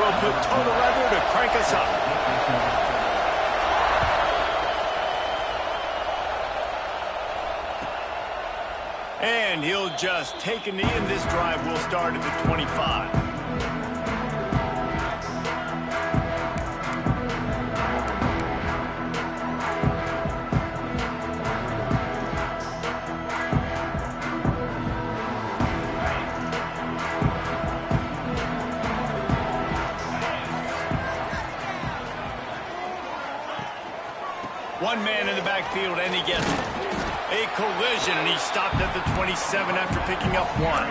will put total leather to crank us up. And he'll just take a knee, and this drive will start at the 25. One man in the backfield, and he gets a collision, and he stopped at the 27 after picking up one.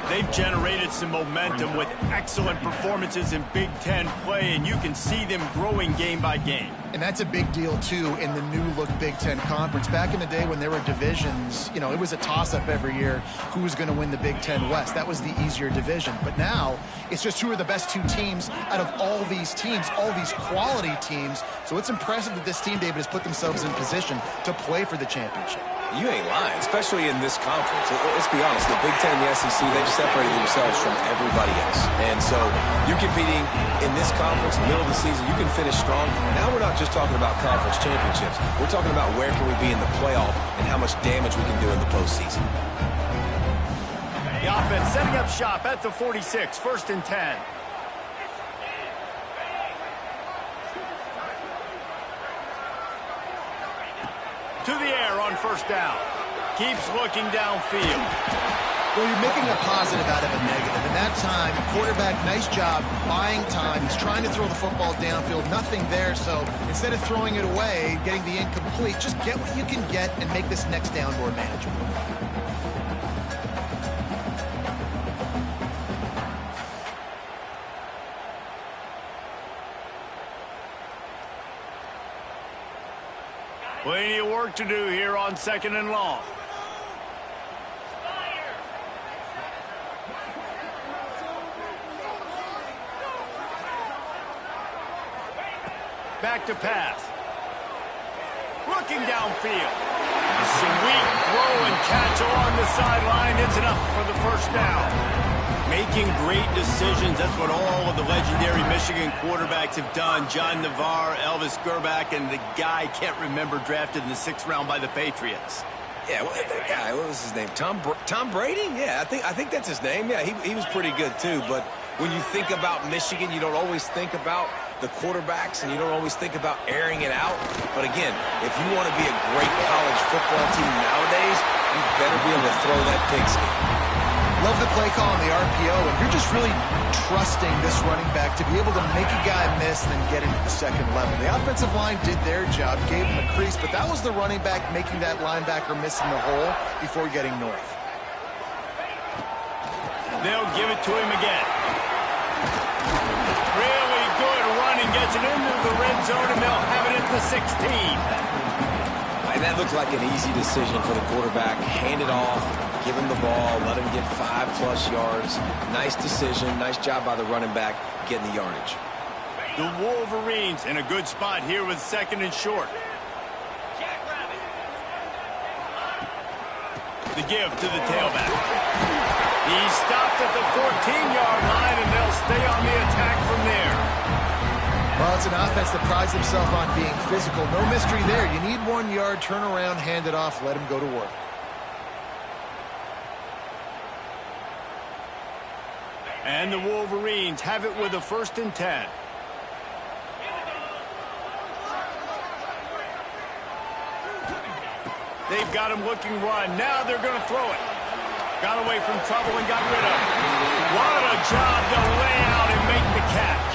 They've generated some momentum with excellent performances in Big Ten play, and you can see them growing game by game. And that's a big deal, too, in the new-look Big Ten Conference. Back in the day when there were divisions, you know, it was a toss-up every year who was going to win the Big Ten West. That was the easier division. But now, it's just who are the best two teams out of all these teams, all these quality teams. So it's impressive that this team, David, has put themselves in position to play for the championship. You ain't lying, especially in this conference. Let's be honest, the Big Ten and the SEC, they've separated themselves from everybody else. And so you're competing in this conference, middle of the season, you can finish strong. Now we're not just talking about conference championships. We're talking about where can we be in the playoff and how much damage we can do in the postseason. The offense setting up shop at the 46, 1st and 10. To the air on 1st down. Keeps looking downfield. Well, you're making a positive out of a negative. In that time, quarterback, nice job buying time. He's trying to throw the football downfield. Nothing there, so instead of throwing it away, getting the incomplete, just get what you can get and make this next down more manageable. Plenty of work to do here on 2nd and long. Back to pass. Looking downfield. Sweet throw and catch along the sideline. It's enough for the 1st down. Making great decisions. That's what all of the legendary Michigan quarterbacks have done. John Navarre, Elvis Gerbach, and the guy I can't remember drafted in the 6th round by the Patriots. Yeah, well, that guy, what was his name? Tom Brady? Yeah, I think that's his name. Yeah, he was pretty good too. But when you think about Michigan, you don't always think about the quarterbacks, and you don't always think about airing it out. But again, if you want to be a great college football team nowadays, you better be able to throw that pigskin. Love the play call on the RPO, and you're just really trusting this running back to be able to make a guy miss and then get into the 2nd level. The offensive line did their job, gave him a crease, but that was the running back making that linebacker miss in the hole before getting north. They'll give it to him again. Really good running, gets it into the red zone, and they'll have it at the 16. And that looked like an easy decision for the quarterback. Hand it off, give him the ball, let him get 5+ yards. Nice decision, nice job by the running back getting the yardage. The Wolverines in a good spot here with 2nd and short. The give to the tailback. He stopped at the 14-yard line, and they'll stay on the attack from there. Well, it's an offense that prides himself on being physical. No mystery there. You need 1 yard, turn around, hand it off, let him go to work. And the Wolverines have it with a 1st and 10. They've got him looking run. Now they're going to throw it. Got away from trouble and got rid of it. What a job to lay out and make the catch.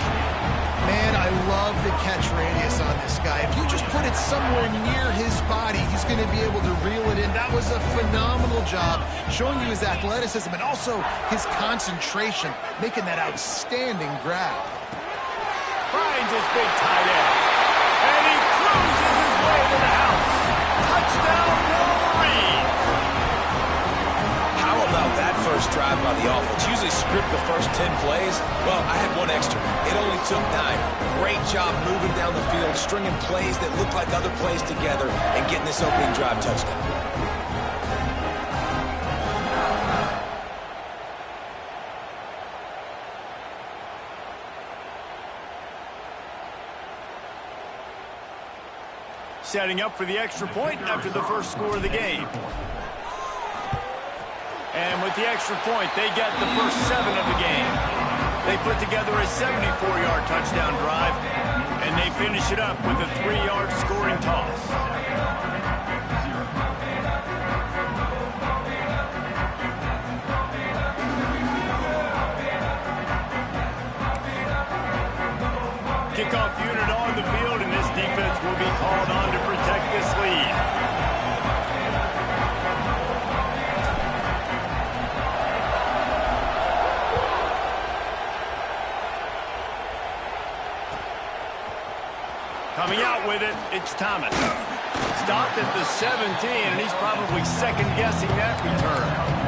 Man, I love the catch radius on this guy. If you just put it somewhere near his body, he's going to be able to reel it in. That was a phenomenal job, showing you his athleticism and also his concentration, making that outstanding grab. Finds his big tight end. And he cruises his way to the house. Touchdown, Wolverines! How about that first drive by the offense? Usually script the first 10 plays. Well, I had one extra. It only took 9. Great job moving down the field, stringing plays that look like other plays together, and getting this opening drive touchdown. Setting up for the extra point after the first score of the game. And with the extra point, they get the first 7 of the game. They put together a 74-yard touchdown drive, and they finish it up with a 3-yard scoring toss. Kickoff unit on the field, and this defense will be called on to protect this lead. Coming out with it, it's Thomas. Stopped at the 17, and he's probably second-guessing that return.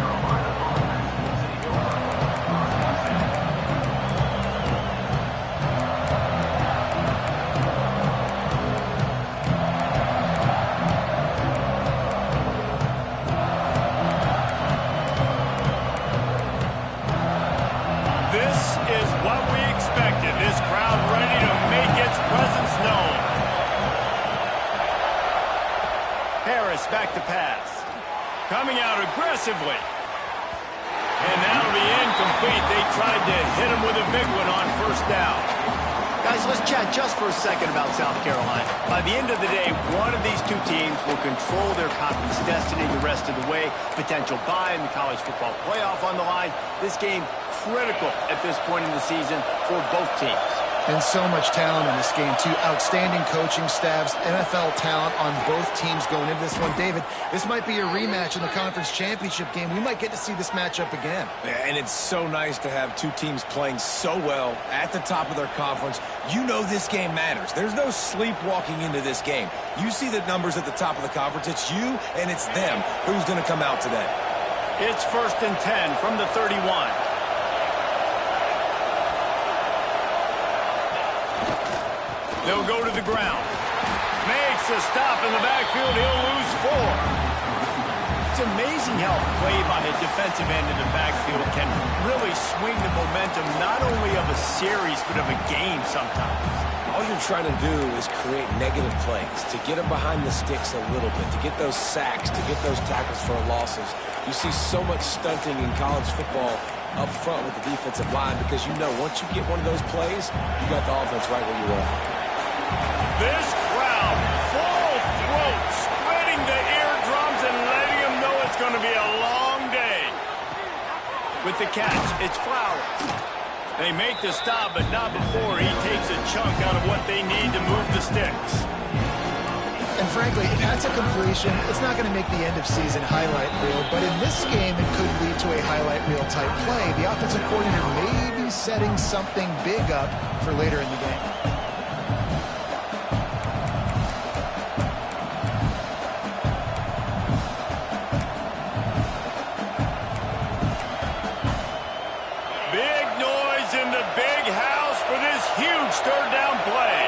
Back to pass. Coming out aggressively. And that'll be incomplete. They tried to hit him with a big one on first down. Guys, let's chat just for a second about South Carolina. By the end of the day, one of these two teams will control their conference destiny the rest of the way. Potential bye in the college football playoff on the line. This game critical at this point in the season for both teams. And so much talent in this game, too. Outstanding coaching staffs, NFL talent on both teams going into this one. David, this might be a rematch in the conference championship game. We might get to see this matchup again. Yeah, and it's so nice to have two teams playing so well at the top of their conference. You know this game matters. There's no sleepwalking into this game. You see the numbers at the top of the conference. It's you and it's them. Who's going to come out today? It's 1st and 10 from the 31. They'll go to the ground. Makes a stop in the backfield. He'll lose 4. It's amazing how play by a defensive end in the backfield can really swing the momentum not only of a series but of a game sometimes. All you're trying to do is create negative plays, to get them behind the sticks a little bit, to get those sacks, to get those tackles for losses. You see so much stunting in college football up front with the defensive line because you know once you get one of those plays, you got the offense right where you want. This crowd, full throat, spreading the eardrums and letting them know it's going to be a long day. With the catch, it's Flowers. They make the stop, but not before he takes a chunk out of what they need to move the sticks. And frankly, if that's a completion, it's not going to make the end-of-season highlight reel, but in this game, it could lead to a highlight reel type play. The offensive coordinator may be setting something big up for later in the game. Huge third down play.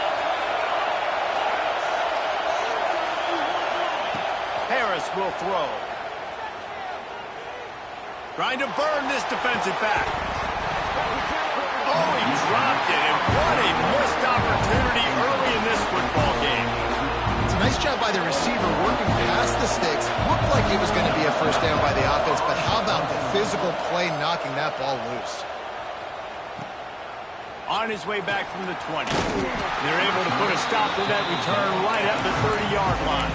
Harris will throw. Trying to burn this defensive back. Oh, he dropped it, and what a missed opportunity early in this football game. It's a nice job by the receiver working past the sticks. Looked like it was going to be a first down by the offense, but how about the physical play knocking that ball loose? On his way back from the 20. They're able to put a stop to that return right at the 30-yard line.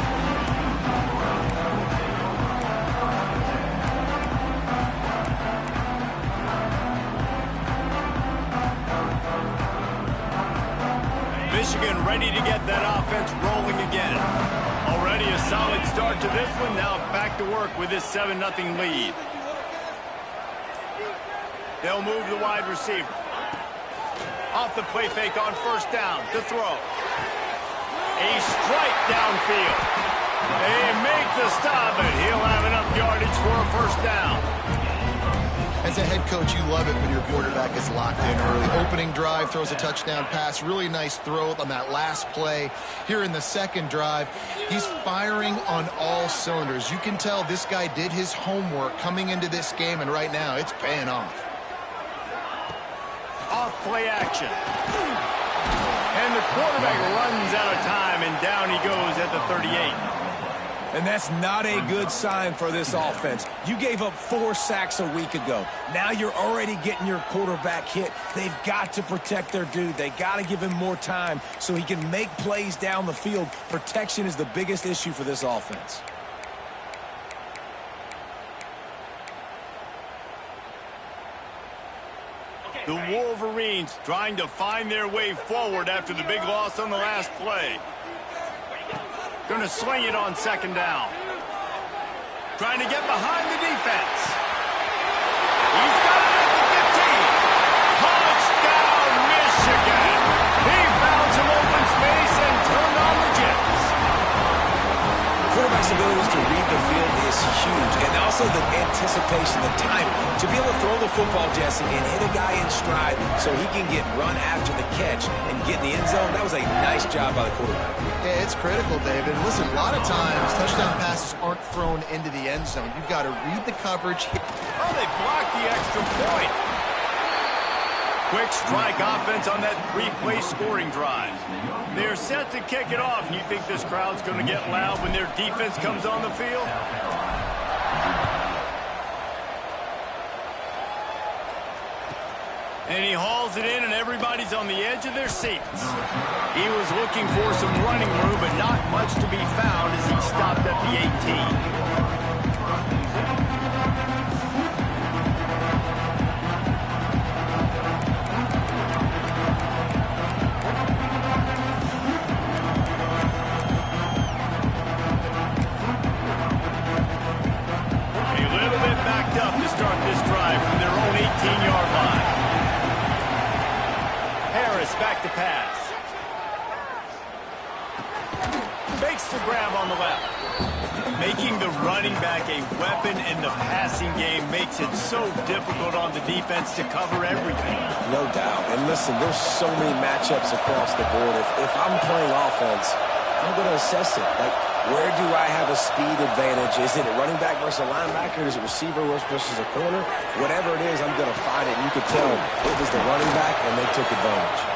Michigan ready to get that offense rolling again. Already a solid start to this one. Now back to work with this 7-0 lead. They'll move the wide receiver. Off the play fake on first down to throw. A strike downfield. They make the stop, and he'll have enough yardage for a first down. As a head coach, you love it when your quarterback is locked in early. Opening drive, throws a touchdown pass. Really nice throw on that last play. Here in the second drive, he's firing on all cylinders. You can tell this guy did his homework coming into this game, and right now it's paying off. Off play action. And the quarterback runs out of time, and down he goes at the 38. And that's not a good sign for this offense. You gave up 4 sacks a week ago. Now you're already getting your quarterback hit. They've got to protect their dude. They got to give him more time so he can make plays down the field. Protection is the biggest issue for this offense. The Wolverines trying to find their way forward after the big loss on the last play. Going to sling it on second down. Trying to get behind the defense. He's got it at the 15. Touchdown, Michigan. He found some open space and turned on the Jets. Quarterback's ability to read the field is huge, and also the anticipation, the timing. To be able to throw the football, Jesse, and hit a guy in stride so he can get run after the catch and get in the end zone, that was a nice job by the quarterback. Yeah, it's critical, David. Listen, a lot of times touchdown passes aren't thrown into the end zone. You've got to read the coverage. Oh, they blocked the extra point. Quick strike offense on that 3-play scoring drive. They're set to kick it off. You think this crowd's going to get loud when their defense comes on the field? And he hauls it in, and everybody's on the edge of their seats. He was looking for some running room, but not much to be found as he stopped at the 18. Back to pass. Fakes the grab on the left. Making the running back a weapon in the passing game makes it so difficult on the defense to cover everything. No doubt. And listen, there's so many matchups across the board. If I'm playing offense, I'm going to assess it. Like, where do I have a speed advantage? Is it a running back versus a linebacker? Is it receiver versus a corner? Whatever it is, I'm going to find it. And you could tell it was the running back, and they took advantage.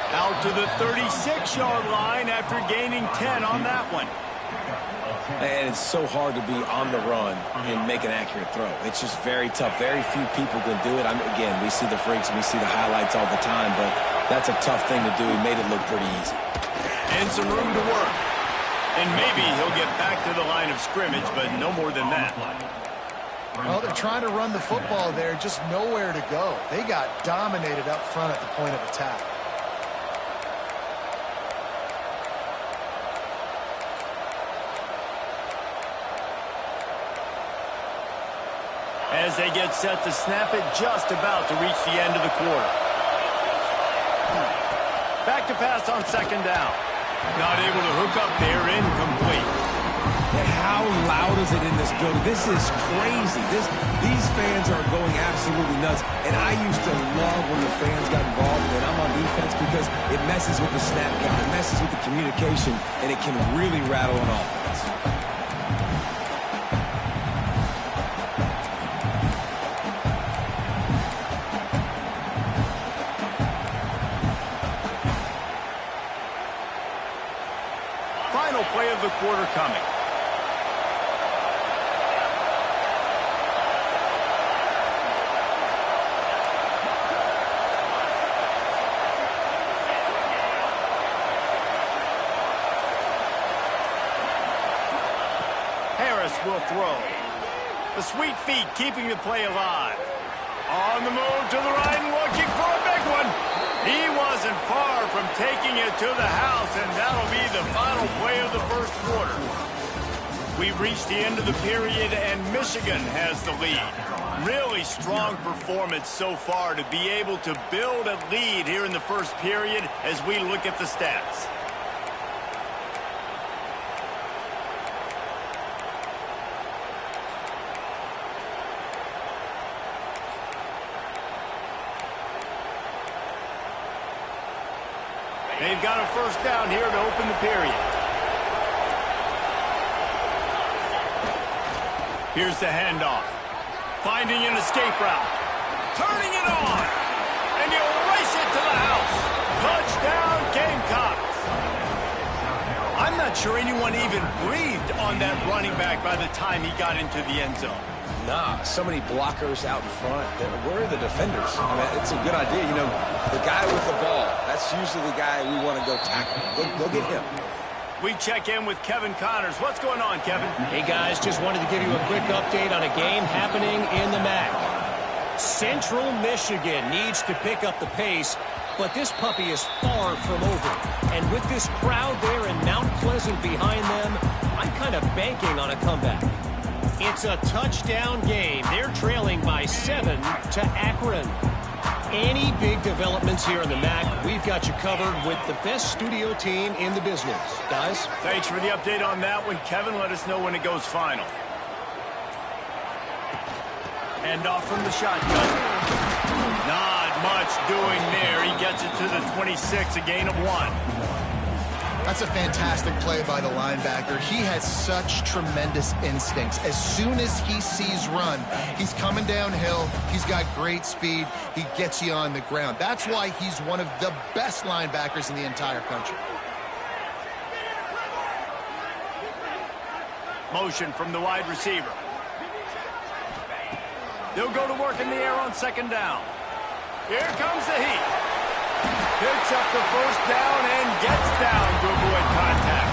Out to the 36-yard line after gaining 10 on that one. And it's so hard to be on the run and make an accurate throw. It's just very tough. Very few people can do it. Again, we see the freaks and we see the highlights all the time, but that's a tough thing to do. He made it look pretty easy. And some room to work. And maybe he'll get back to the line of scrimmage, but no more than that. Well, they're trying to run the football there, just nowhere to go. They got dominated up front at the point of attack. As they get set to snap it, just about to reach the end of the quarter. Back to pass on second down. Not able to hook up there, incomplete. How loud is it in this building? This is crazy. These fans are going absolutely nuts. And I used to love when the fans got involved and I'm on defense because it messes with the snap count. It messes with the communication, and it can really rattle an offense. Final play of the quarter coming. Will throw. The sweet feet keeping the play alive. On the move to the right and looking for a big one. He wasn't far from taking it to the house, and that'll be the final play of the first quarter. We've reached the end of the period, and Michigan has the lead. Really strong performance so far to be able to build a lead here in the first period as we look at the stats. They've got a first down here to open the period. Here's the handoff. Finding an escape route. Turning it on. And he'll race it to the house. Touchdown, one even breathed on that running back by the time he got into the end zone. Nah, so many blockers out in front. Where are the defenders? I mean, it's a good idea. You know, the guy with the ball, that's usually the guy we want to go tackle. Go get him. We check in with Kevin Connors. What's going on, Kevin? Hey, guys, just wanted to give you a quick update on a game happening in the MAC. Central Michigan needs to pick up the pace, but this puppy is far from over. And with this crowd there in Mount Pleasant behind them, I'm kind of banking on a comeback. It's a touchdown game. They're trailing by 7 to Akron. Any big developments here in the MAC, we've got you covered with the best studio team in the business. Guys? Thanks for the update on that one, Kevin. Let us know when it goes final. Hand off from the shotgun. Not much doing there. He gets it to the 26, a gain of 1. That's a fantastic play by the linebacker. He has such tremendous instincts. As soon as he sees run, he's coming downhill. He's got great speed. He gets you on the ground. That's why he's one of the best linebackers in the entire country. Motion from the wide receiver. They'll go to work in the air on second down. Here comes the heat. Picks up the first down and gets down to avoid contact.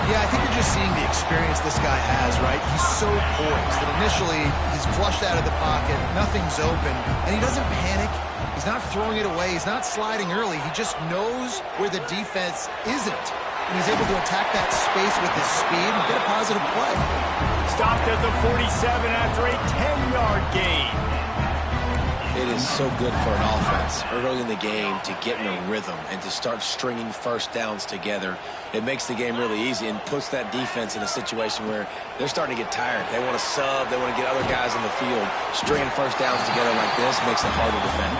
Yeah, I think you're just seeing the experience this guy has, right? He's so poised that initially he's flushed out of the pocket, nothing's open, and he doesn't panic. He's not throwing it away. He's not sliding early. He just knows where the defense isn't, and he's able to attack that space with his speed and get a positive play. Stopped at the 47 after a 10-yard gain. It is so good for an offense early in the game to get in a rhythm and to start stringing first downs together. It makes the game really easy and puts that defense in a situation where they're starting to get tired. They want to sub. They want to get other guys in the field. Stringing first downs together like this makes it hard to defend.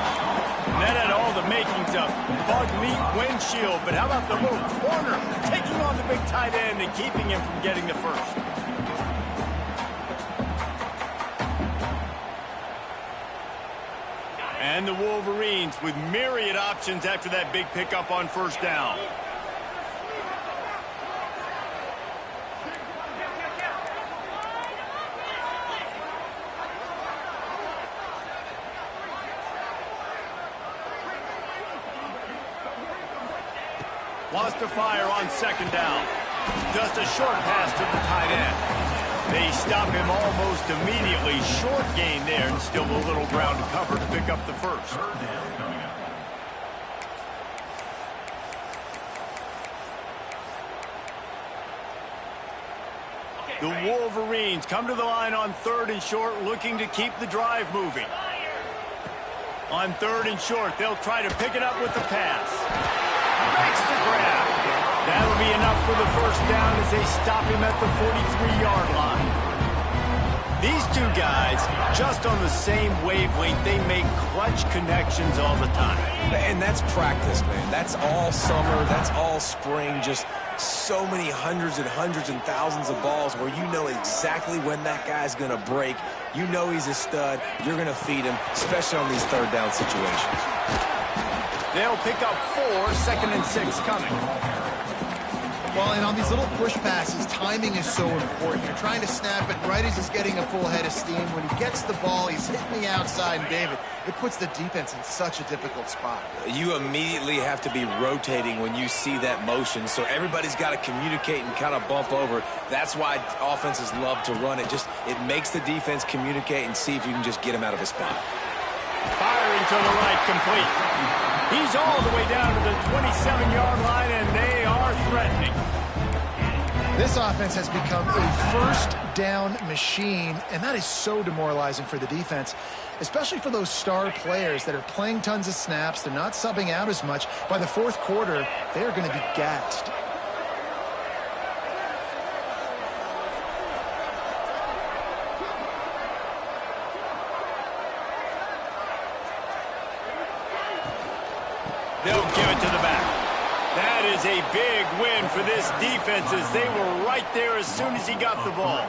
That had all the makings of bug meat windshield, but how about the little corner taking on the big tight end and keeping him from getting the first? And the Wolverines with myriad options after that big pickup on first down. Wants to fire on second down. Just a short pass to the tight end. They stop him almost immediately. Short gain there and still a little ground to cover to pick up the first. The Wolverines come to the line on 3rd and short, looking to keep the drive moving. On 3rd and short, they'll try to pick it up with the pass. Makes the grab. That'll be enough for the first down as they stop him at the 43-yard line. These two guys, just on the same wavelength, they make clutch connections all the time. And that's practice, man. That's all summer. That's all spring. Just so many hundreds and thousands of balls where you know exactly when that guy's going to break. You know he's a stud. You're going to feed him, especially on these third down situations. They'll pick up 4, 2nd and 6 coming. Well, and on these little push passes, timing is so important. You're trying to snap it right as he's getting a full head of steam. When he gets the ball, he's hitting the outside, and David, it puts the defense in such a difficult spot. You immediately have to be rotating when you see that motion, so everybody's got to communicate and kind of bump over. That's why offenses love to run it. It makes the defense communicate and see if you can just get him out of a spot. Firing to the right, complete. He's all the way down to the 27-yard line, and they are threatening. This offense has become a first down machine, and that is so demoralizing for the defense, especially for those star players that are playing tons of snaps. They're not subbing out as much. By the fourth quarter, they are going to be gassed. They'll give it to the back. That is a big win for this defense as they were right there as soon as he got the ball.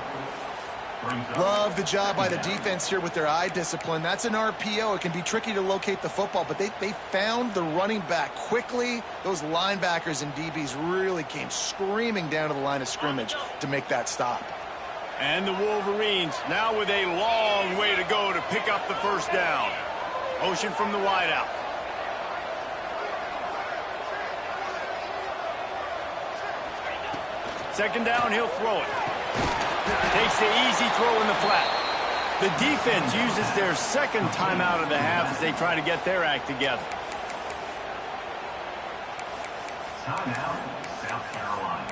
Love the job by the defense here with their eye discipline. That's an RPO. It can be tricky to locate the football, but they found the running back quickly. Those linebackers and DBs really came screaming down to the line of scrimmage to make that stop. And the Wolverines now with a long way to go to pick up the first down. Motion from the wideout. Second down, he'll throw it. Takes the easy throw in the flat. The defense uses their second timeout of the half as they try to get their act together. Timeout, South Carolina.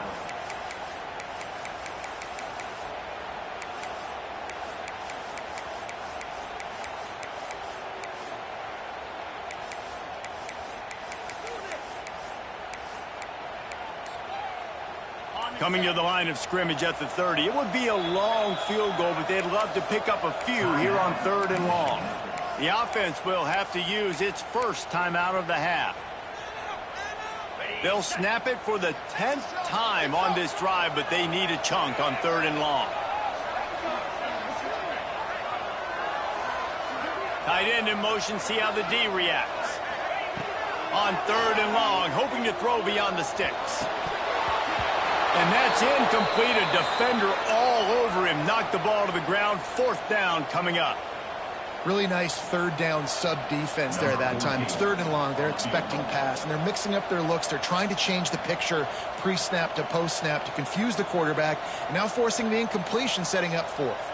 Coming to the line of scrimmage at the 30. It would be a long field goal, but they'd love to pick up a few here on 3rd and long. The offense will have to use its first timeout of the half. They'll snap it for the 10th time on this drive, but they need a chunk on 3rd and long. Tight end in motion, see how the D reacts. On 3rd and long, hoping to throw beyond the sticks. And that's incomplete. A defender all over him. Knocked the ball to the ground. 4th down coming up. Really nice 3rd down sub-defense there that time. It's 3rd and long. They're expecting pass, and they're mixing up their looks. They're trying to change the picture pre-snap to post-snap to confuse the quarterback, and now forcing the incompletion, setting up 4th.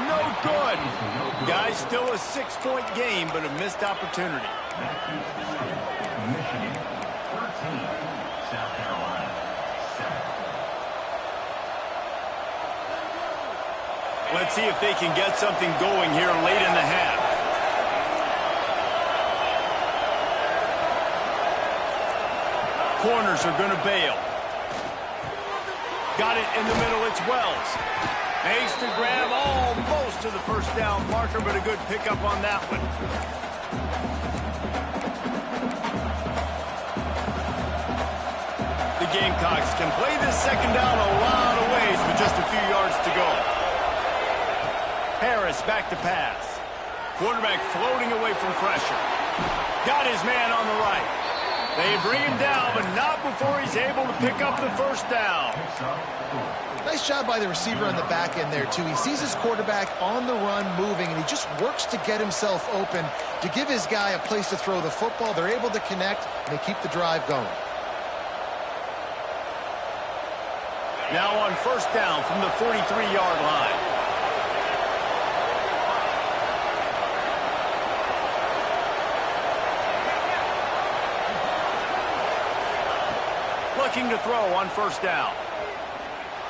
No good. Guys, still a 6-point game, but a missed opportunity. Michigan, 13. South Carolina, 7. Let's see if they can get something going here late in the half. Corners are going to bail. Got it in the middle. It's Wells. Makes the grab almost to the first down marker, but a good pickup on that one. The Gamecocks can play this second down a lot of ways with just a few yards to go. Harris back to pass. Quarterback floating away from pressure. Got his man on the right. They bring him down, but not before he's able to pick up the first down. Nice job by the receiver on the back end there, too. He sees his quarterback on the run moving, and he just works to get himself open to give his guy a place to throw the football. They're able to connect, and they keep the drive going. Now on first down from the 43-yard line. Looking to throw on first down.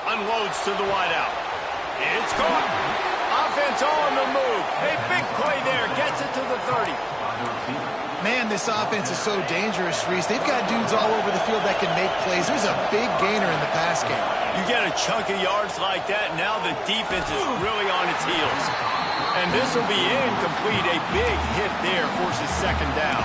Unloads to the wideout. It's caught. Offense on the move. A big play there. Gets it to the 30. Man, this offense is so dangerous, Reese. They've got dudes all over the field that can make plays. There's a big gainer in the pass game. You get a chunk of yards like that, now the defense is really on its heels. And this will be incomplete. A big hit there forces second down.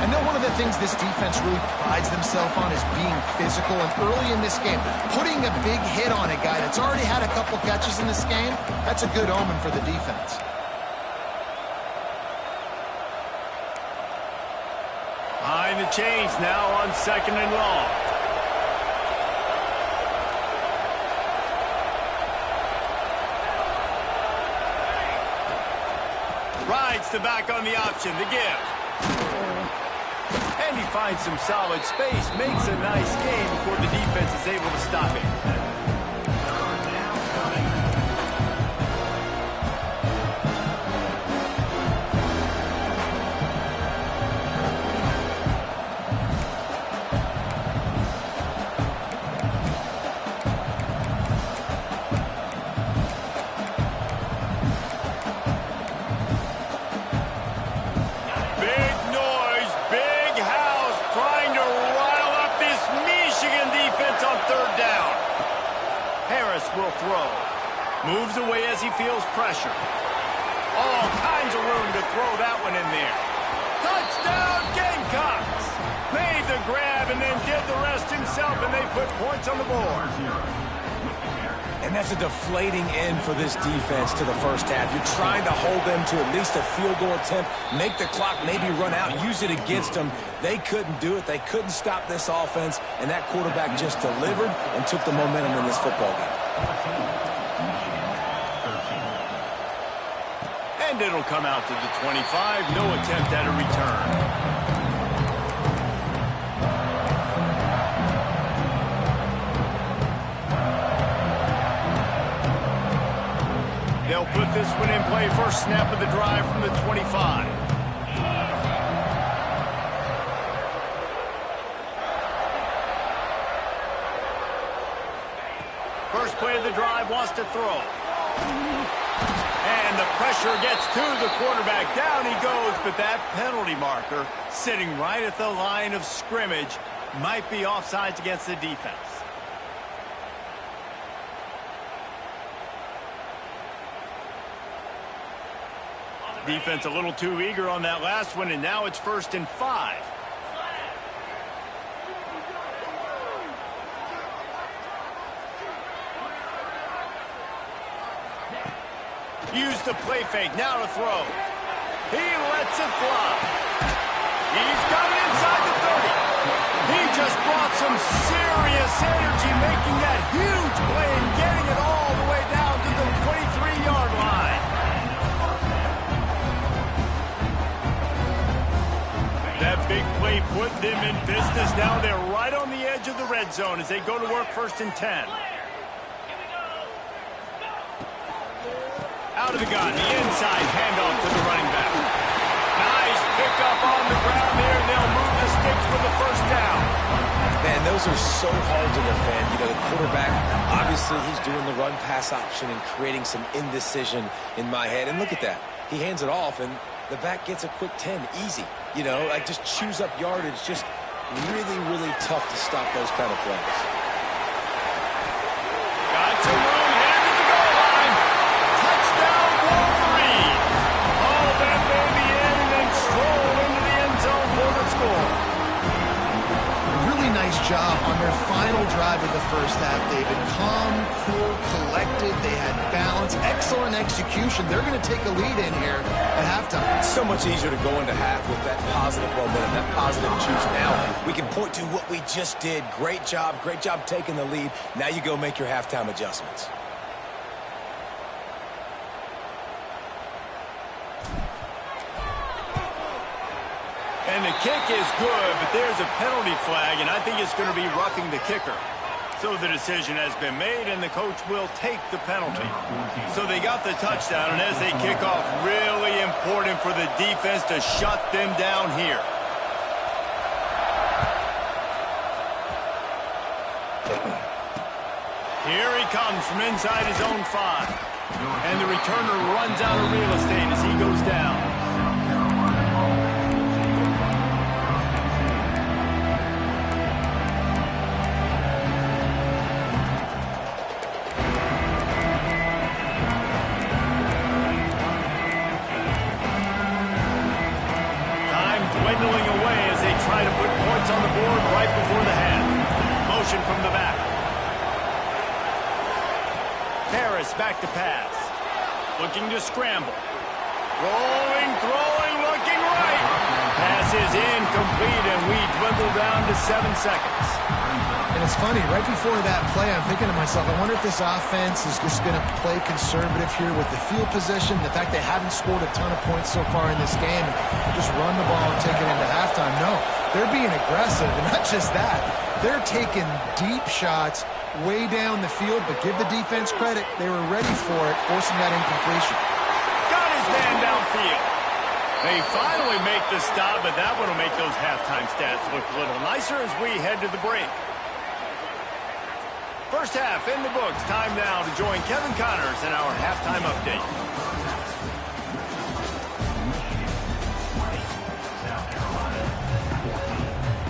I know one of the things this defense really prides themselves on is being physical, and early in this game, putting a big hit on a guy that's already had a couple catches in this game, that's a good omen for the defense. Behind the chains now on second and long. Rides the back on the option, the give. And he finds some solid space, makes a nice gain before the defense is able to stop him. On third down. Moves away as he feels pressure. All kinds of room to throw that one in there. Touchdown, Gamecocks! Made the grab and then did the rest himself, and they put points on the board. And that's a deflating end for this defense to the first half. You're trying to hold them to at least a field goal attempt, make the clock maybe run out, use it against them. They couldn't do it. They couldn't stop this offense, and that quarterback just delivered and took the momentum in this football game. And it'll come out to the 25. No attempt at a return. They'll put this one in play. First snap of the drive from the 25. First play of the drive, wants to throw. And the pressure gets to the quarterback. Down he goes, but that penalty marker sitting right at the line of scrimmage might be offsides against the defense. Defense a little too eager on that last one, and now it's 1st and 5. Use the play fake, now to throw. He lets it fly. He's got it inside the 30. He just brought some serious energy, making that huge play and getting it all the way down to the 23-yard line. That big play put them in business. Now they're right on the edge of the red zone as they go to work 1st and 10. Out of the gun, the inside handoff to the running back. Nice pickup on the ground there. They'll move the sticks for the 1st down. Man, those are so hard to defend. You know, the quarterback, obviously he's doing the run-pass option and creating some indecision in my head. And look at that. He hands it off, and the back gets a quick 10, easy. You know, like just chews up yardage. Just really, really tough to stop those kind of plays. Got some room, headed to the goal line. Touchdown, Wolverines. Haul that baby in and then stroll into the end zone for the score. Really nice job on their final drive of the first half, David. Calm, cool, collected. They had balance. Excellent execution. They're going to take a lead in here at halftime. It's so much easier to go into half with that positive momentum, that positive juice. Now we can point to what we just did. Great job taking the lead. Now you go make your halftime adjustments. And the kick is good, but there's a penalty flag, and I think it's going to be roughing the kicker. So the decision has been made, and the coach will take the penalty. So they got the touchdown, and as they kick off, really important for the defense to shut them down here. Here he comes from inside his own 5. And the returner runs out of real estate as he goes down. Dwindling away as they try to put points on the board right before the half. Motion from the back. Harris back to pass. Looking to scramble. Rolling, throwing, looking right. Pass is incomplete, and we dwindle down to 7 seconds. And it's funny, right before that play, I'm thinking to myself, I wonder if this offense is just going to play conservative here with the field position, the fact they haven't scored a ton of points so far in this game, and just run the ball and take it into halftime. No, they're being aggressive, and not just that. They're taking deep shots way down the field, but give the defense credit. They were ready for it, forcing that incompletion. Got his man downfield. They finally make the stop, but that one will make those halftime stats look a little nicer as we head to the break. First half in the books. Time now to join Kevin Connors in our halftime update.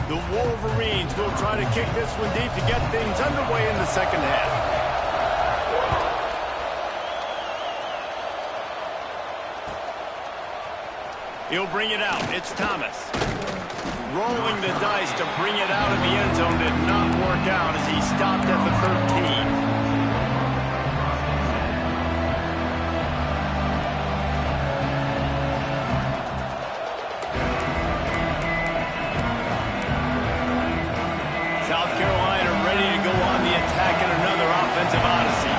The Wolverines will try to kick this one deep to get things underway in the second half. He'll bring it out. It's Thomas. Rolling the dice to bring it out of the end zone did not work out as he stopped at the 13. South Carolina ready to go on the attack in another offensive odyssey.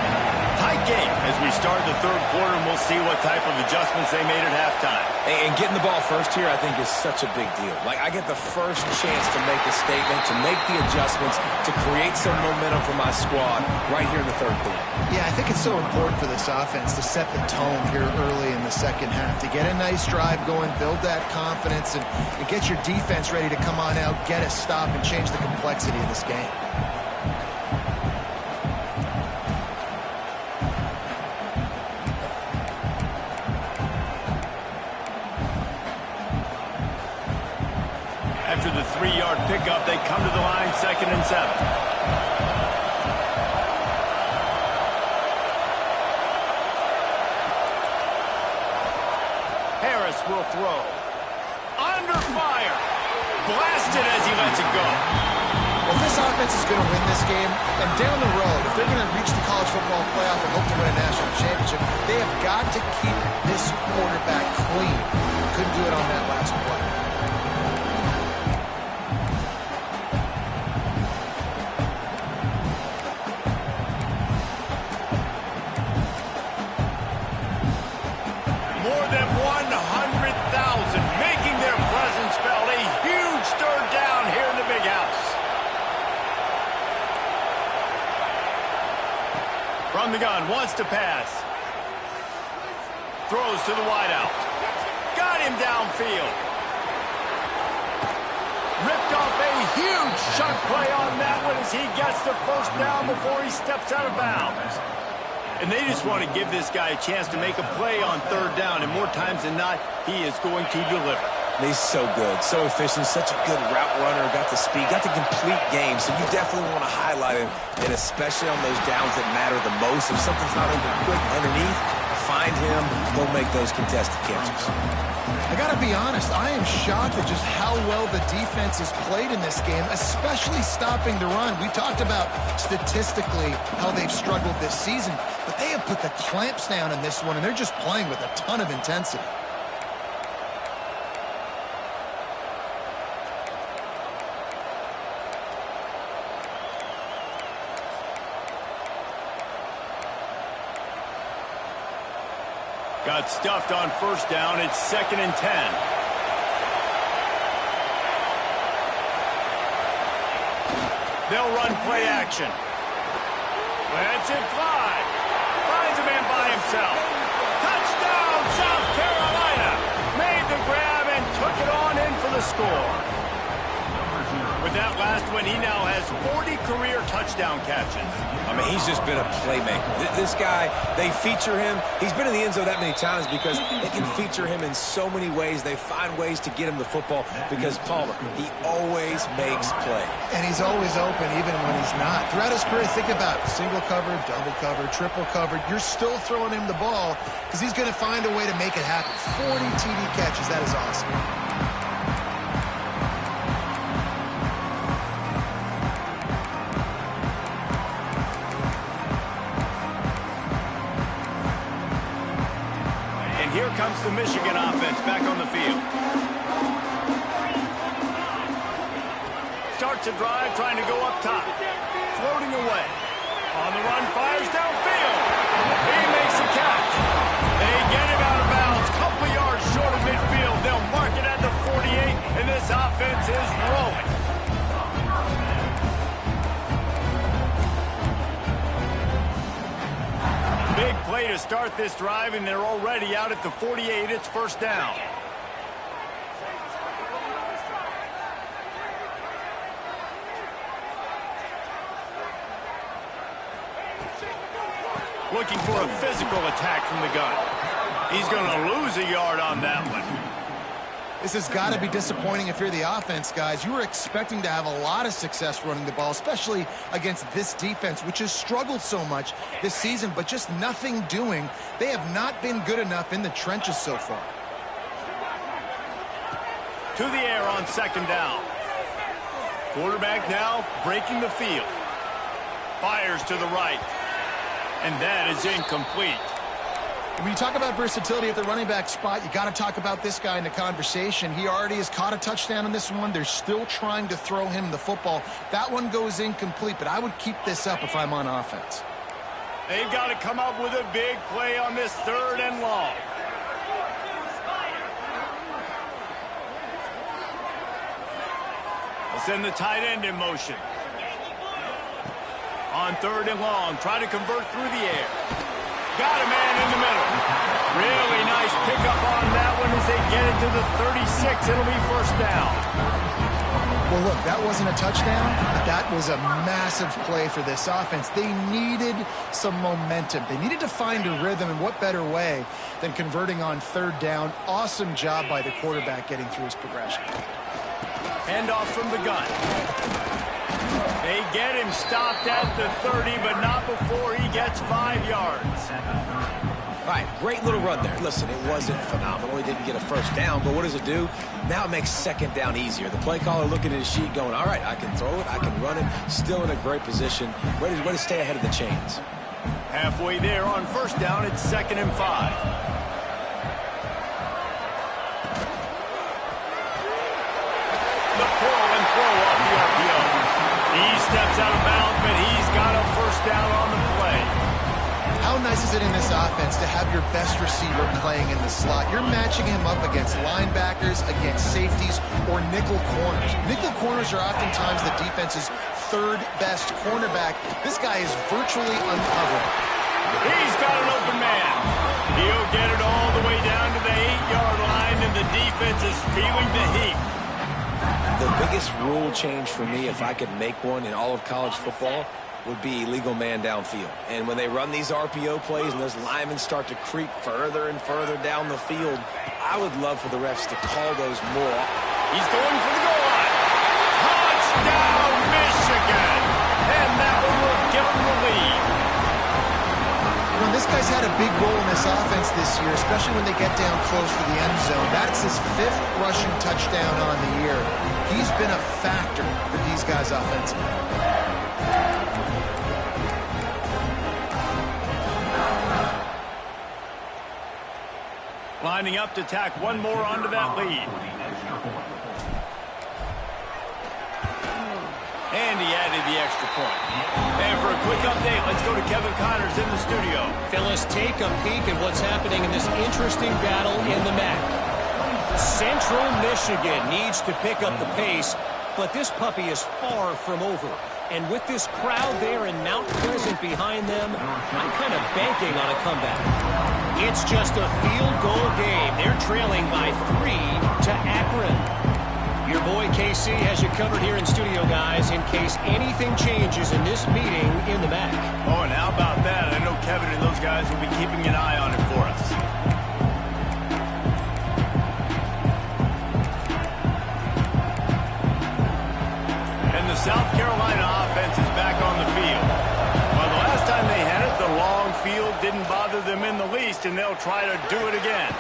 Tight game as we start the third quarter, and we'll see what type of adjustments they made at halftime. And getting the ball first here, I think, is such a big deal. Like, I get the first chance to make a statement, to make the adjustments, to create some momentum for my squad right here in the third quarter. Yeah, I think it's so important for this offense to set the tone here early in the second half, to get a nice drive going, build that confidence, and get your defense ready to come on out, get a stop, and change the complexity of this game. After the 3-yard pickup, they come to the line, 2nd and 7. Harris will throw. Under fire. Blasted as he lets it go. Well, this offense is going to win this game, and down the road, if they're going to reach the college football playoff and hope to win a national championship, they have got to keep this quarterback clean. Couldn't do it on that last play. More than 100,000 making their presence felt. A huge third down here in the big house. From the gun, wants to pass. Throws to the wideout. Got him downfield. Ripped off a huge chunk play on that one as he gets the first down before he steps out of bounds. And they just want to give this guy a chance to make a play on third down, and more times than not, he is going to deliver. He's so good, so efficient, such a good route runner, got the speed, got the complete game, so you definitely want to highlight him, and especially on those downs that matter the most. If something's not open quick underneath, find him, go make those contested catches. I got to be honest, I am shocked at just how well the defense has played in this game, especially stopping the run. We talked about statistically how they've struggled this season, but they have put the clamps down in this one, and they're just playing with a ton of intensity. Got stuffed on first down. It's 2nd and 10. They'll run play action. Lets it fly. Finds a man by himself. Touchdown, South Carolina. Made the grab and took it on in for the score. With that last one, he now has 40 career touchdown catches. I mean, he's just been a playmaker. This guy, they feature him. He's been in the end zone that many times because they can feature him in so many ways. They find ways to get him the football because, Palmer, he always makes play. And he's always open even when he's not. Throughout his career, think about single cover, double cover, triple covered. You're still throwing him the ball because he's going to find a way to make it happen. 40 TD catches. That is awesome. Here comes the Michigan offense back on the field. Starts a drive trying to go up top. Floating away. On the run, fires downfield. He makes a catch. They get him out of bounds. Couple yards short of midfield. They'll mark it at the 48, and this offense is rolling. Big play to start this drive, and they're already out at the 48. It's first down. Looking for a physical attack from the gun. He's going to lose a yard on that one. This has got to be disappointing if you're the offense, guys. You were expecting to have a lot of success running the ball, especially against this defense, which has struggled so much this season, but just nothing doing. They have not been good enough in the trenches so far. To the air on second down. Quarterback now breaking the field. Fires to the right. And that is incomplete. When you talk about versatility at the running back spot, you got to talk about this guy in the conversation. He already has caught a touchdown in this one. They're still trying to throw him the football. That one goes incomplete, but I would keep this up if I'm on offense. They've got to come up with a big play on this 3rd and long. They'll send the tight end in motion. On 3rd and long, try to convert through the air. Got a man in the middle. Really nice pickup on that one as they get it to the 36. It'll be 1st down. Well, look, that wasn't a touchdown, but that was a massive play for this offense. They needed some momentum. They needed to find a rhythm, and what better way than converting on 3rd down. Awesome job by the quarterback getting through his progression. Handoff from the gun. They get him stopped at the 30, but not before he gets 5 yards. All right, great little run there. Listen, it wasn't phenomenal. He didn't get a 1st down, but what does it do? Now it makes 2nd down easier. The play caller looking at his sheet going, all right, I can throw it, I can run it, still in a great position, ready to stay ahead of the chains. Halfway there on 1st down, it's 2nd and 5. The pull and throw off the RPO. He steps out of bounds, but he's got a 1st down on the play. How nice is it in this offense to have your best receiver playing in the slot? You're matching him up against linebackers, against safeties, or nickel corners. Nickel corners are oftentimes the defense's 3rd best cornerback. This guy is virtually uncoverable. He's got an open man. He'll get it all the way down to the 8-yard line, and the defense is feeling the heat. The biggest rule change for me, if I could make one in all of college football, would be illegal man downfield. And when they run these RPO plays and those linemen start to creep further and further down the field, I would love for the refs to call those more. He's going for the goal line. Touchdown, Michigan! And that one will give them the lead. You know, this guy's had a big role in this offense this year, especially when they get down close to the end zone. That's his 5th rushing touchdown on the year. He's been a factor for these guys offensively. Lining up to tack one more onto that lead. And he added the extra point. And for a quick update, let's go to Kevin Connors in the studio. Phyllis, take a peek at what's happening in this interesting battle in the MAC. Central Michigan needs to pick up the pace, but this puppy is far from over. And with this crowd there in Mount Pleasant behind them, I'm kind of banking on a comeback. It's just a field goal game. They're trailing by 3 to Akron. Your boy KC has you covered here in studio, guys, in case anything changes in this meeting in the MAC. Oh, and how about that? I know Kevin and those guys will be keeping an eye on it for us. And the South Carolina offense is back on the field. Well, the last time they had it, the long field didn't bother them in the least, and they'll try to do it again.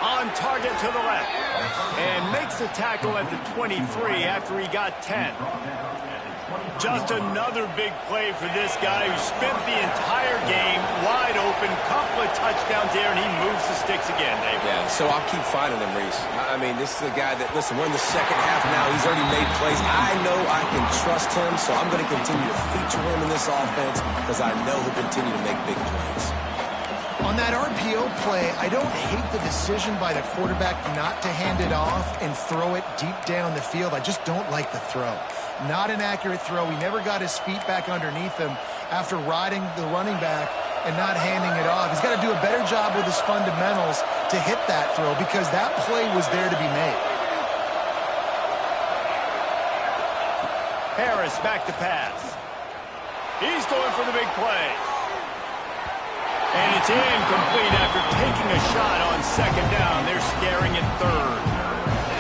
On target to the left. And makes the tackle at the 23 after he got 10. Just another big play for this guy who spent the entire game wide open. Couple of touchdowns there, and he moves the sticks again, Dave. Yeah, so I'll keep finding him, Reese. I mean, this is a guy that, listen, we're in the 2nd half now. He's already made plays. I know I can trust him, so I'm going to continue to feature him in this offense because I know he'll continue to make big plays. On that RPO play, I don't hate the decision by the quarterback not to hand it off and throw it deep down the field. I just don't like the throw. Not an accurate throw. He never got his feet back underneath him after riding the running back and not handing it off. He's got to do a better job with his fundamentals to hit that throw because that play was there to be made. Harris back to pass. He's going for the big play. And it's incomplete after taking a shot on 2nd down. They're scaring at 3rd.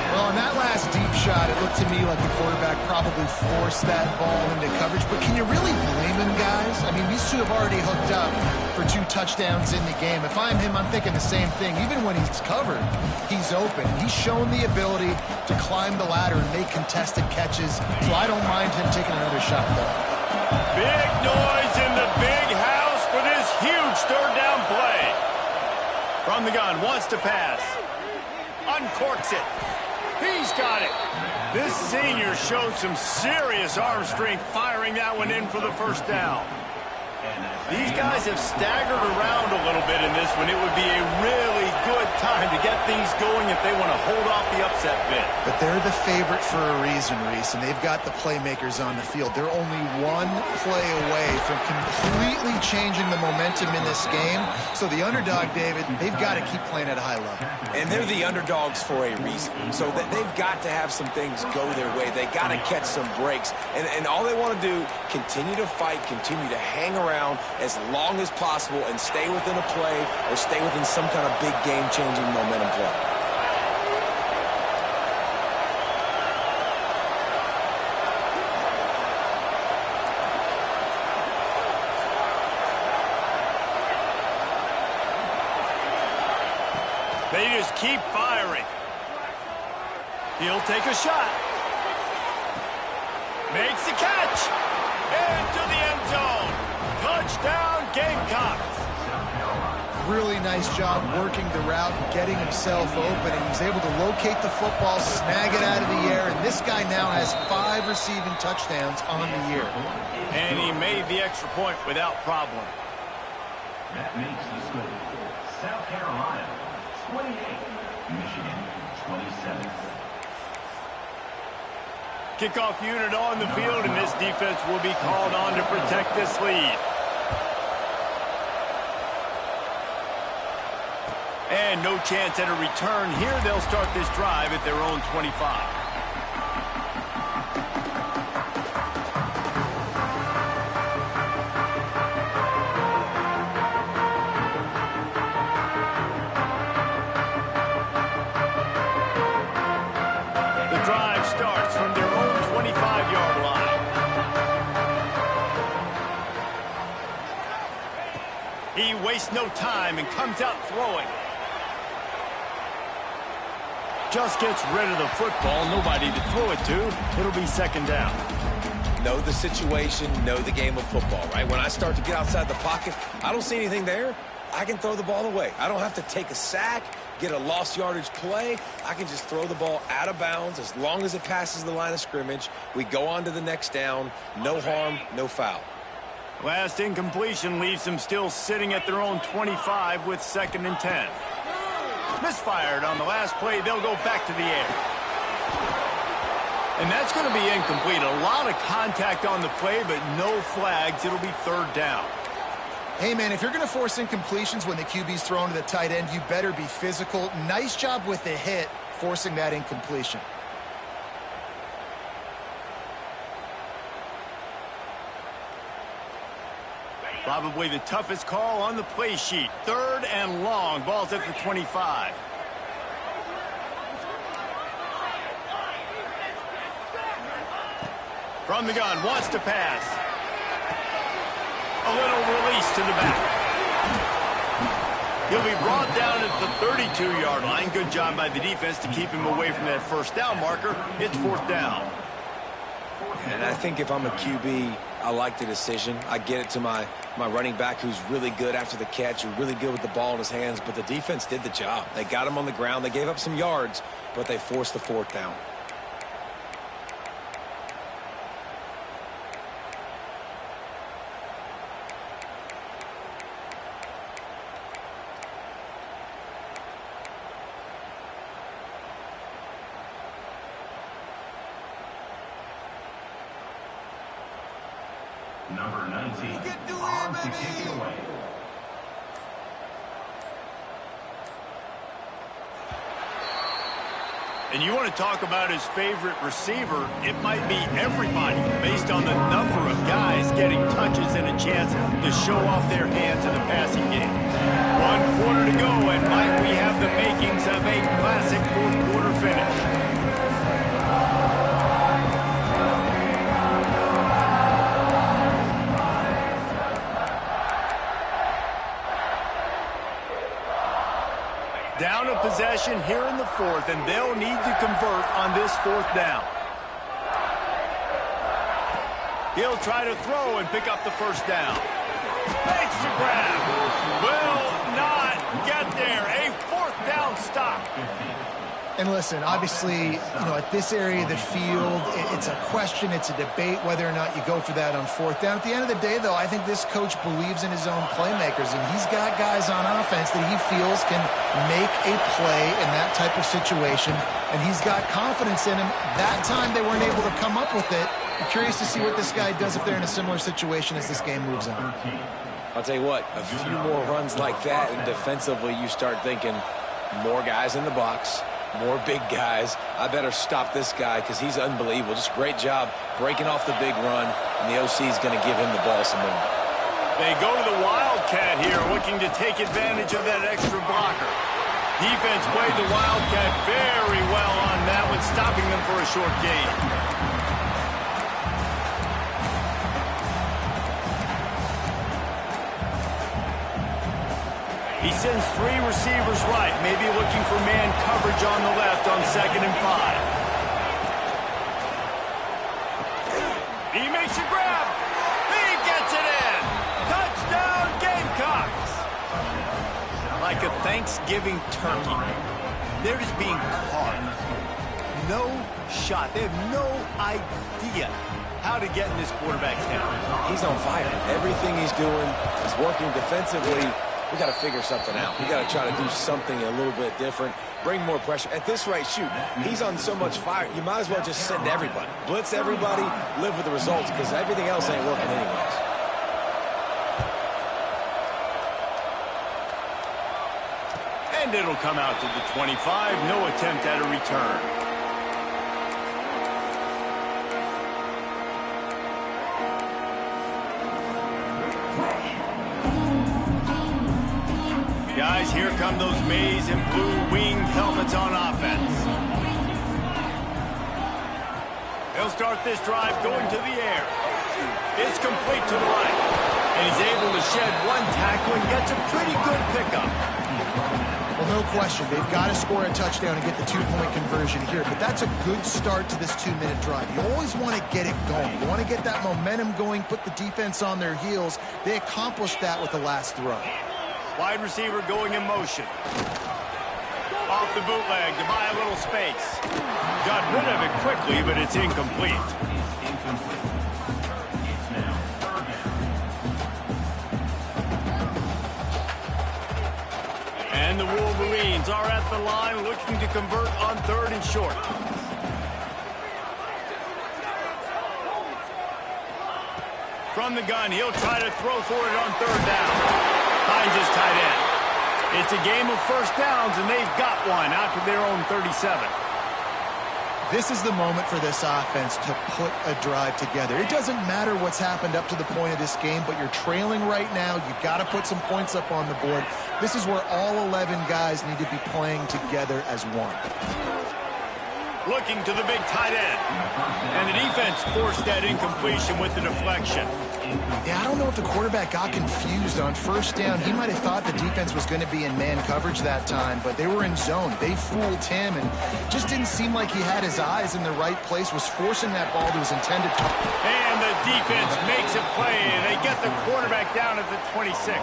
Well, on that last deep shot, it looked to me like the quarterback probably forced that ball into coverage. But can you really blame him, guys? I mean, these two have already hooked up for 2 touchdowns in the game. If I'm him, I'm thinking the same thing. Even when he's covered, he's open. He's shown the ability to climb the ladder and make contested catches. So I don't mind him taking another shot, though. Big noise in the big house for this huge third down play. From the gun, wants to pass. Uncorks it. He's got it. This senior showed some serious arm strength firing that one in for the first down. These guys have staggered around a little bit in this one. It would be a really good time to get things going if they want to hold off the upset bid. But they're the favorite for a reason, Reese, and they've got the playmakers on the field. They're only one play away from completely changing the momentum in this game. So the underdog, David, they've got to keep playing at a high level. And they're the underdogs for a reason. So that they've got to have some things go their way. They got to catch some breaks. And all they want to do, continue to fight, continue to hang around as long as possible and stay within a play or stay within some kind of big game-changing momentum play. They just keep firing. He'll take a shot. Makes the catch. Into the end zone. Touchdown, Gamecocks. Really nice job working the route and getting himself open. And he was able to locate the football, snag it out of the air. And this guy now has 5 receiving touchdowns on the year. And he made the extra point without problem. That makes the score. South Carolina, 28. Michigan, 27. Kickoff unit on the field, and this defense will be called on to protect this lead. And no chance at a return here. They'll start this drive at their own 25. Starts from their own 25-yard line. He wastes no time and comes out throwing. Just gets rid of the football. Nobody to throw it to. It'll be second down. Know the situation, know the game of football, right? When I start to get outside the pocket, I don't see anything there. I can throw the ball away. I don't have to take a sack, get a lost yardage play. I can just throw the ball out of bounds as long as it passes the line of scrimmage. We go on to the next down. No harm, no foul. Last incompletion leaves them still sitting at their own 25 with 2nd and 10. Misfired on the last play. They'll go back to the air. And that's going to be incomplete. A lot of contact on the play, but no flags. It'll be 3rd down. Hey, man, if you're going to force incompletions when the QB's thrown to the tight end, you better be physical. Nice job with the hit, forcing that incompletion. Probably the toughest call on the play sheet. 3rd and long. Ball's at the 25. From the gun, wants to pass. A little release to the back. He'll be brought down at the 32-yard line. Good job by the defense to keep him away from that 1st down marker. It's 4th down. And I think if I'm a QB, I like the decision. I get it to my running back who's really good after the catch, who's really good with the ball in his hands, but the defense did the job. They got him on the ground. They gave up some yards, but they forced the 4th down. Number 19. On to kick it away. And you want to talk about his favorite receiver, it might be everybody based on the number of guys getting touches and a chance to show off their hands in the passing game. 1 quarter to go, and might we have the makings of a classic 4th quarter finish. possession here in the fourth, and they'll need to convert on this fourth down. He'll try to throw and pick up the first down. Makes the grab. Will not get there. A fourth down stop. And listen, obviously, at this area of the field, it's a question, it's a debate whether or not you go for that on fourth down. At the end of the day, though, I think this coach believes in his own playmakers, and he's got guys on offense that he feels can make a play in that type of situation, and he's got confidence in him. That time they weren't able to come up with it. I'm curious to see what this guy does if they're in a similar situation as this game moves on. I'll tell you what, a few more runs like that, and defensively you start thinking more guys in the box, more big guys. I better stop this guy because he's unbelievable. Just great job breaking off the big run, and the OC is going to give him the ball some more. They go to the Wildcat here, looking to take advantage of that extra blocker. Defense played the Wildcat very well on that one, stopping them for a short gain. He sends three receivers right, maybe looking for man coverage on the left on 2nd and 5. He makes a grab. He gets it in. Touchdown, Gamecocks. Like a Thanksgiving turkey, they're just being carved. No shot. They have no idea how to get in this quarterback's hand. He's on fire. Everything he's doing is working defensively. We got to figure something out. We got to try to do something a little bit different, bring more pressure. At this rate, shoot, he's on so much fire, you might as well just send everybody. Blitz everybody, live with the results, because everything else ain't working anyways. And it'll come out to the 25. No attempt at a return. Guys, here come those maize and blue winged helmets on offense. They'll start this drive going to the air. It's complete to the right. And he's able to shed one tackle and gets a pretty good pickup. Well, no question. They've got to score a touchdown and get the two-point conversion here. But that's a good start to this 2-minute drive. You always want to get it going. You want to get that momentum going, put the defense on their heels. They accomplished that with the last throw. Wide receiver going in motion. Off the bootleg to buy a little space. Got rid of it quickly, but it's incomplete. Incomplete. It's now 3rd down. And the Wolverines are at the line looking to convert on 3rd and short. From the gun, he'll try to throw for it on 3rd down. Finds his tight end. It's a game of first downs, and they've got one out to their own 37. This is the moment for this offense to put a drive together. It doesn't matter what's happened up to the point of this game, but you're trailing right now. You've got to put some points up on the board. This is where all 11 guys need to be playing together as one. Looking to the big tight end. And the defense forced that incompletion with the deflection. Yeah, I don't know if the quarterback got confused on 1st down. He might have thought the defense was going to be in man coverage that time, but they were in zone. They fooled him and just didn't seem like he had his eyes in the right place, was forcing that ball to his intended target. And the defense makes a play. They get the quarterback down at the 26.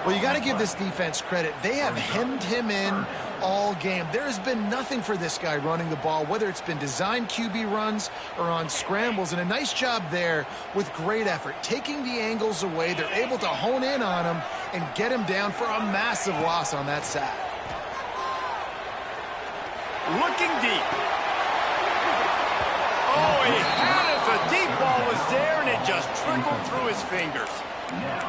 Well, you got to give this defense credit. They have hemmed him in all game. There has been nothing for this guy running the ball, whether it's been designed QB runs or on scrambles, and a nice job there with great effort. Taking the angles away, they're able to hone in on him and get him down for a massive loss on that sack. Looking deep. Oh, he had it. The deep ball was there, and it just trickled through his fingers.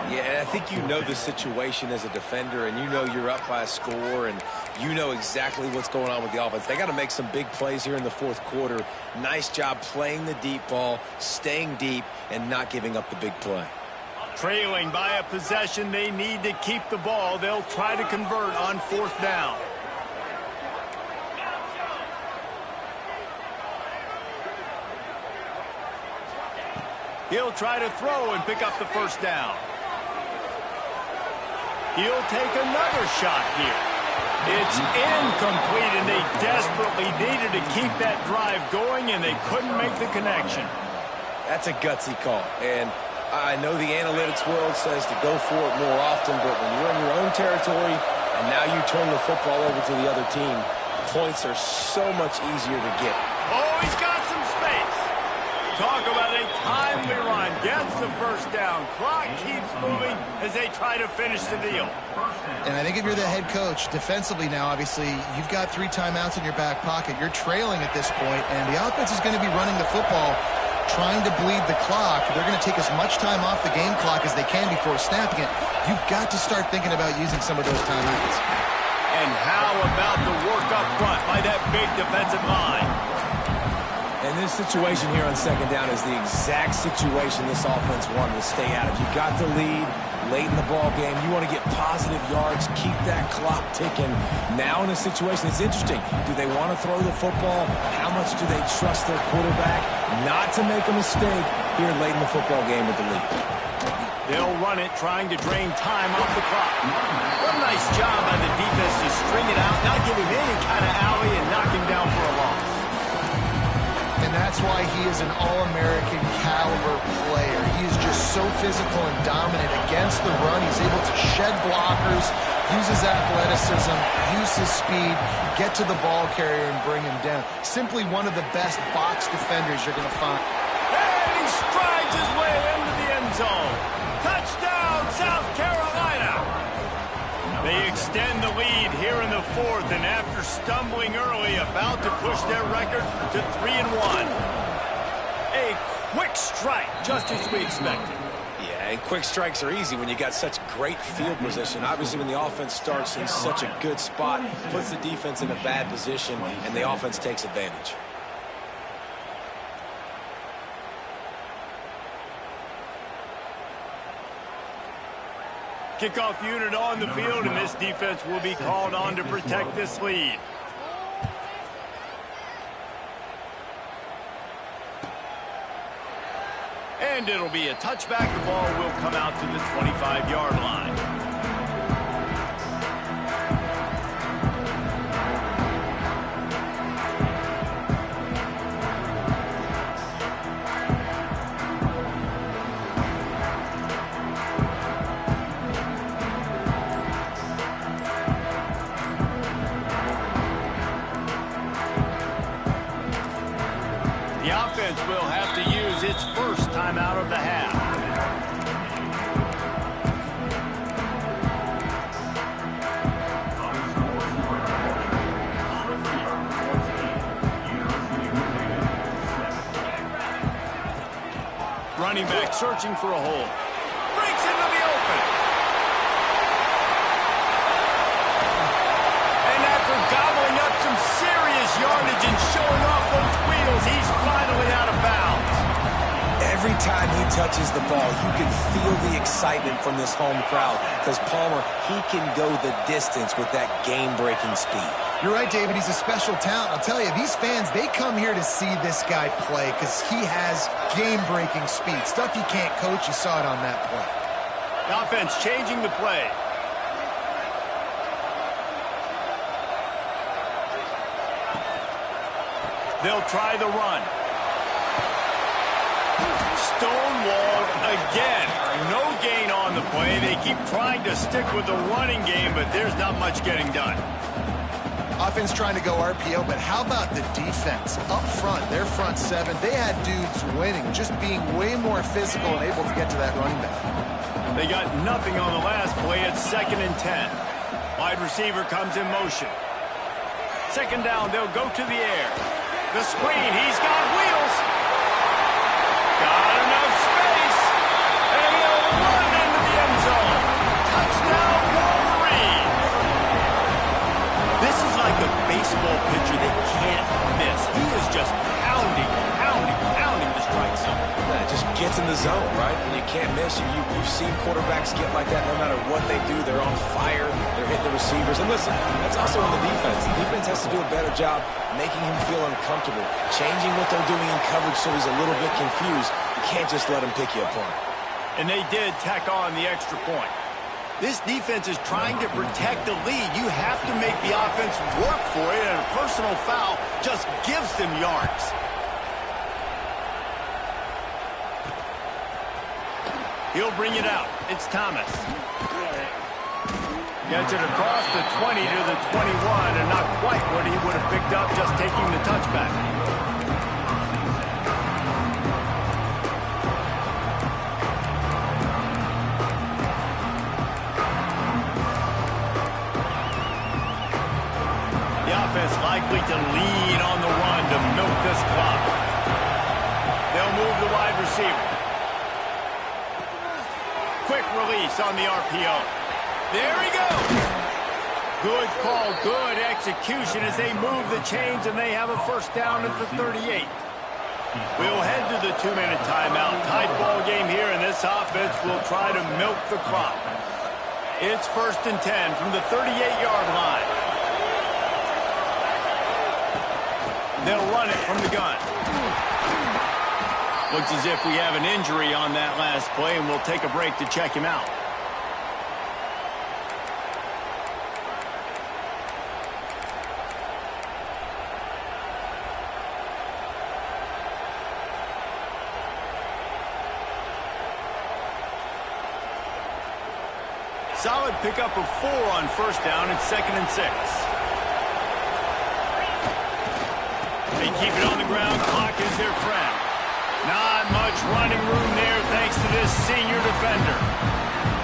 Yeah, I think you know the situation as a defender, and you know you're up by a score, and you know exactly what's going on with the offense. They got to make some big plays here in the 4th quarter. Nice job playing the deep ball, staying deep, and not giving up the big play. Trailing by a possession, they need to keep the ball. They'll try to convert on 4th down. He'll try to throw and pick up the 1st down. He'll take another shot here. It's incomplete, and they desperately needed to keep that drive going, and they couldn't make the connection. That's a gutsy call, and I know the analytics world says to go for it more often, but when you're in your own territory and now you turn the football over to the other team, points are so much easier to get. Oh, he's got some space. Talk about a timely run. Gets the first down. Clock keeps moving as they try to finish the deal. And I think if you're the head coach, defensively now, obviously, you've got 3 timeouts in your back pocket. You're trailing at this point, and the offense is going to be running the football, trying to bleed the clock. They're going to take as much time off the game clock as they can before snapping it. You've got to start thinking about using some of those timeouts. And how about the work up front by that big defensive line? And this situation here on second down is the exact situation this offense wanted to stay out of. You got the lead late in the ball game. You want to get positive yards, keep that clock ticking. Now in a situation, it's interesting. Do they want to throw the football? How much do they trust their quarterback not to make a mistake here late in the football game with the lead? They'll run it, trying to drain time off the clock. What a nice job by the defense to string it out, not give him any kind of alley, and knock him down for a loss. And that's why he is an All-American caliber player. He is just so physical and dominant against the run. He's able to shed blockers, use his athleticism, use his speed, get to the ball carrier and bring him down. Simply one of the best box defenders you're going to find. And he strides his way into the end zone. Touchdown, South Carolina! They extend the lead here in the 4th, and after stumbling early, about to push their record to 3-1. A quick strike, just as we expected. Yeah, and quick strikes are easy when you got such great field position. Obviously, when the offense starts in such a good spot, puts the defense in a bad position, and the offense takes advantage. Kickoff unit on the field, and this defense will be called on to protect this lead. And it'll be a touchback. The ball will come out to the 25-yard line. The offense will have to use its first timeout of the half. Running back searching for a hole. Breaks into the open. And after gobbling up some serious yardage and showing off those wheels, he's finally out of bounds. Every time he touches the ball, you can feel the excitement from this home crowd because Palmer, he can go the distance with that game-breaking speed. You're right, David. He's a special talent. I'll tell you, these fans, they come here to see this guy play because he has game-breaking speed. Stuff you can't coach. You saw it on that play. The offense changing the play. They'll try the run. Stonewalled again. No gain on the play. They keep trying to stick with the running game, but there's not much getting done. Offense trying to go RPO, but how about the defense? Up front, their front 7, they had dudes winning, just being way more physical and able to get to that running back. They got nothing on the last play. It's 2nd and 10. Wide receiver comes in motion. 2nd down, they'll go to the air. The screen, he's got wheels. Got enough space. And he'll run into the end zone. Touchdown, Wolverines. This is like a baseball pitcher that can't miss. He is just pounding the strike zone. Yeah, it just gets in the zone, right? And you can't miss. You've seen quarterbacks get like that no matter what they do. They're on fire. They're hitting the receivers. And listen, that's also on the defense. The defense has to do a better job making him feel uncomfortable, changing what they're doing in coverage so he's a little bit confused. You can't just let him pick you apart. And they did tack on the extra point. This defense is trying to protect the lead. You have to make the offense work for it, and a personal foul just gives them yards. He'll bring it out. It's Thomas. Gets it across the 20 to the 21, and not quite what he would have picked up just taking the touchback. The offense likely to lean on the run to milk this clock. They'll move the wide receiver. Quick release on the RPO. There he goes. Good call, good execution as they move the chains, and they have a first down at the 38. We'll head to the 2-minute timeout. Tight ball game here, and this offense will try to milk the clock. It's 1st and 10 from the 38-yard line. They'll run it from the gun. Looks as if we have an injury on that last play, and we'll take a break to check him out. Solid pickup of 4 on 1st down. It's 2nd and 6. They keep it on the ground. Clock is their friend. Not much running room there thanks to this senior defender.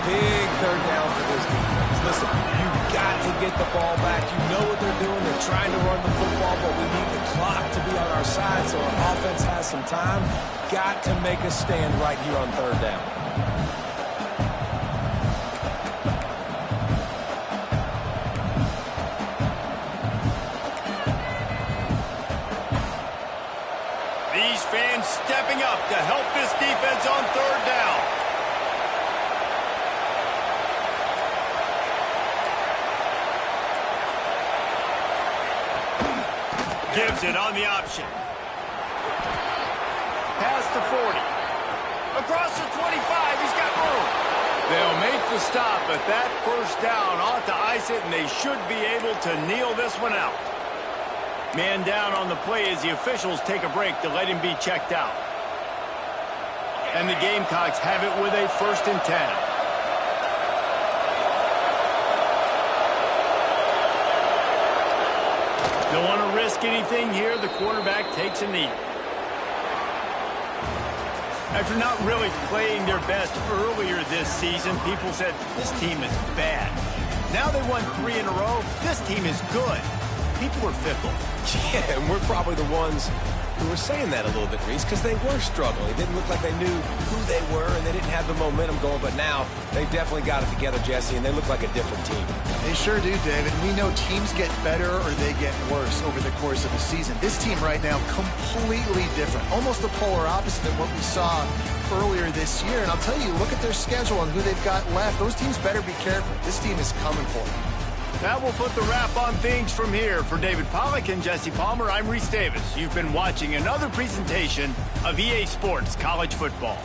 Big 3rd down for this defense. Listen, you've got to get the ball back. You know what they're doing. They're trying to run the football, but we need the clock to be on our side so our offense has some time. Got to make a stand right here on 3rd down. Fans stepping up to help this defense on 3rd down. Gives it on the option. Past the 40. Across the 25, he's got room. They'll make the stop, but that 1st down ought to ice it, and they should be able to kneel this one out. Man down on the play as the officials take a break to let him be checked out. And the Gamecocks have it with a 1st and 10. Don't want to risk anything here. The quarterback takes a knee. After not really playing their best earlier this season, people said this team is bad. Now they won 3 in a row. This team is good. People are fickle. Yeah, and we're probably the ones who were saying that a little bit, Reese, because they were struggling. It didn't look like they knew who they were, and they didn't have the momentum going. But now they definitely got it together, Jesse, and they look like a different team. They sure do, David. We know teams get better or they get worse over the course of the season. This team right now, completely different. Almost the polar opposite of what we saw earlier this year. And I'll tell you, look at their schedule and who they've got left. Those teams better be careful. This team is coming for them. That will put the wrap on things from here. For David Pollack and Jesse Palmer, I'm Reese Davis. You've been watching another presentation of EA Sports College Football.